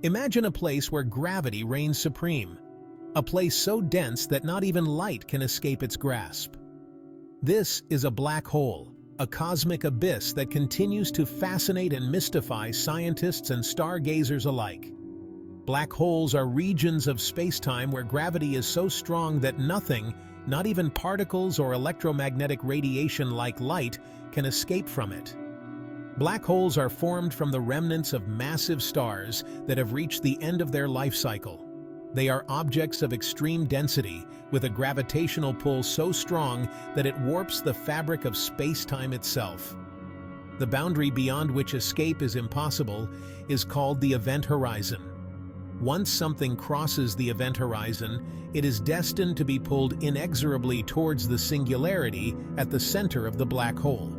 Imagine a place where gravity reigns supreme, a place so dense that not even light can escape its grasp. This is a black hole, a cosmic abyss that continues to fascinate and mystify scientists and stargazers alike. Black holes are regions of space-time where gravity is so strong that nothing, not even particles or electromagnetic radiation like light, can escape from it. Black holes are formed from the remnants of massive stars that have reached the end of their life cycle. They are objects of extreme density, with a gravitational pull so strong that it warps the fabric of space-time itself. The boundary beyond which escape is impossible is called the event horizon. Once something crosses the event horizon, it is destined to be pulled inexorably towards the singularity at the center of the black hole.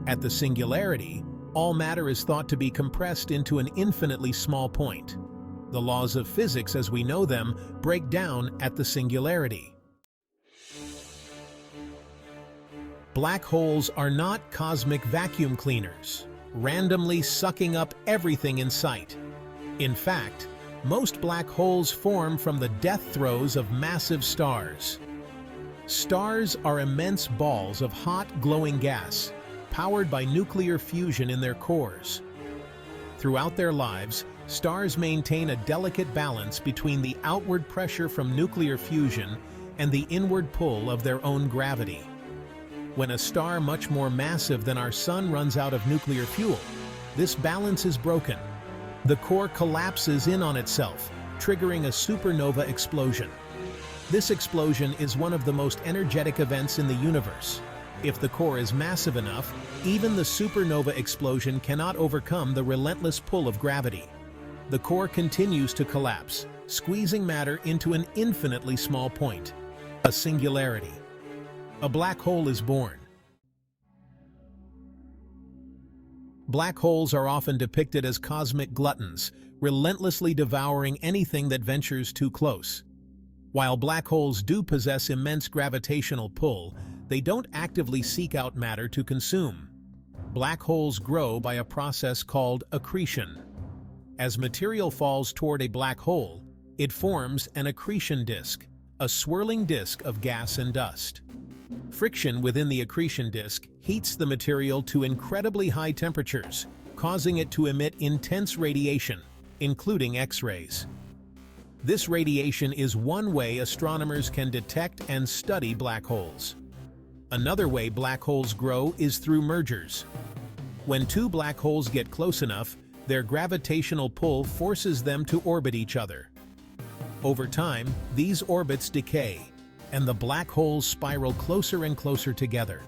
At the singularity, all matter is thought to be compressed into an infinitely small point. The laws of physics as we know them break down at the singularity. Black holes are not cosmic vacuum cleaners, randomly sucking up everything in sight. In fact, most black holes form from the death throes of massive stars. Stars are immense balls of hot, glowing gas, powered by nuclear fusion in their cores. Throughout their lives, stars maintain a delicate balance between the outward pressure from nuclear fusion and the inward pull of their own gravity. When a star much more massive than our Sun runs out of nuclear fuel, this balance is broken. The core collapses in on itself, triggering a supernova explosion. This explosion is one of the most energetic events in the universe. If the core is massive enough, even the supernova explosion cannot overcome the relentless pull of gravity. The core continues to collapse, squeezing matter into an infinitely small point, a singularity. A black hole is born. Black holes are often depicted as cosmic gluttons, relentlessly devouring anything that ventures too close. While black holes do possess immense gravitational pull, they don't actively seek out matter to consume. Black holes grow by a process called accretion. As material falls toward a black hole, it forms an accretion disk, a swirling disk of gas and dust. Friction within the accretion disk heats the material to incredibly high temperatures, causing it to emit intense radiation, including X-rays. This radiation is one way astronomers can detect and study black holes. Another way black holes grow is through mergers. When two black holes get close enough, their gravitational pull forces them to orbit each other. Over time, these orbits decay, and the black holes spiral closer and closer together.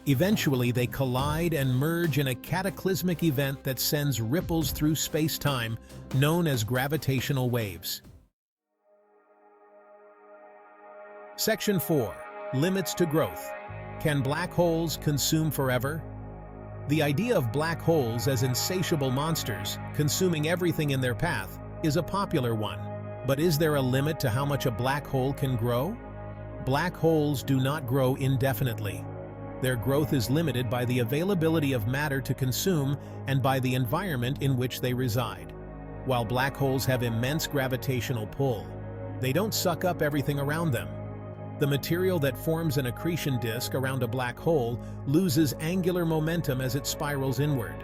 Eventually, they collide and merge in a cataclysmic event that sends ripples through space-time, known as gravitational waves. Section 4. Limits to growth. Can black holes consume forever? The idea of black holes as insatiable monsters, consuming everything in their path, is a popular one. But is there a limit to how much a black hole can grow? Black holes do not grow indefinitely. Their growth is limited by the availability of matter to consume and by the environment in which they reside. While black holes have immense gravitational pull, they don't suck up everything around them. The material that forms an accretion disk around a black hole loses angular momentum as it spirals inward.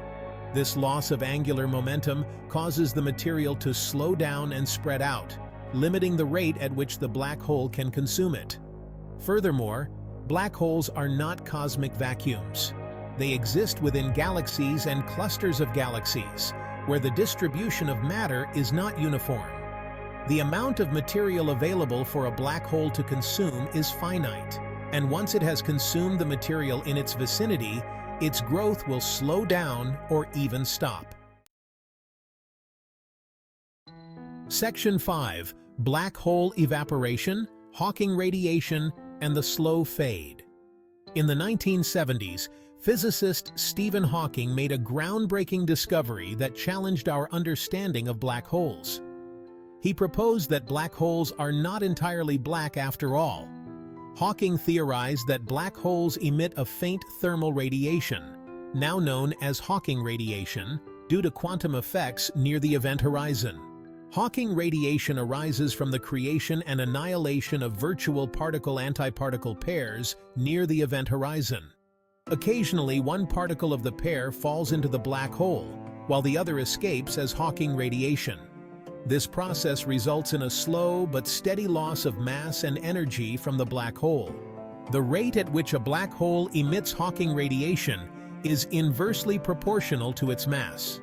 This loss of angular momentum causes the material to slow down and spread out, limiting the rate at which the black hole can consume it. Furthermore, black holes are not cosmic vacuums. They exist within galaxies and clusters of galaxies, where the distribution of matter is not uniform. The amount of material available for a black hole to consume is finite, and once it has consumed the material in its vicinity, its growth will slow down or even stop. Section 5. Black hole evaporation, Hawking radiation, and the slow fade. In the 1970s, physicist Stephen Hawking made a groundbreaking discovery that challenged our understanding of black holes. He proposed that black holes are not entirely black after all. Hawking theorized that black holes emit a faint thermal radiation, now known as Hawking radiation, due to quantum effects near the event horizon. Hawking radiation arises from the creation and annihilation of virtual particle-antiparticle pairs near the event horizon. Occasionally, one particle of the pair falls into the black hole, while the other escapes as Hawking radiation. This process results in a slow but steady loss of mass and energy from the black hole. The rate at which a black hole emits Hawking radiation is inversely proportional to its mass.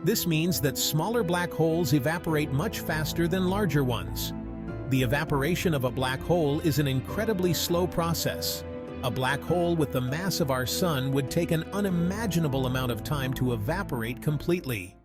This means that smaller black holes evaporate much faster than larger ones. The evaporation of a black hole is an incredibly slow process. A black hole with the mass of our Sun would take an unimaginable amount of time to evaporate completely.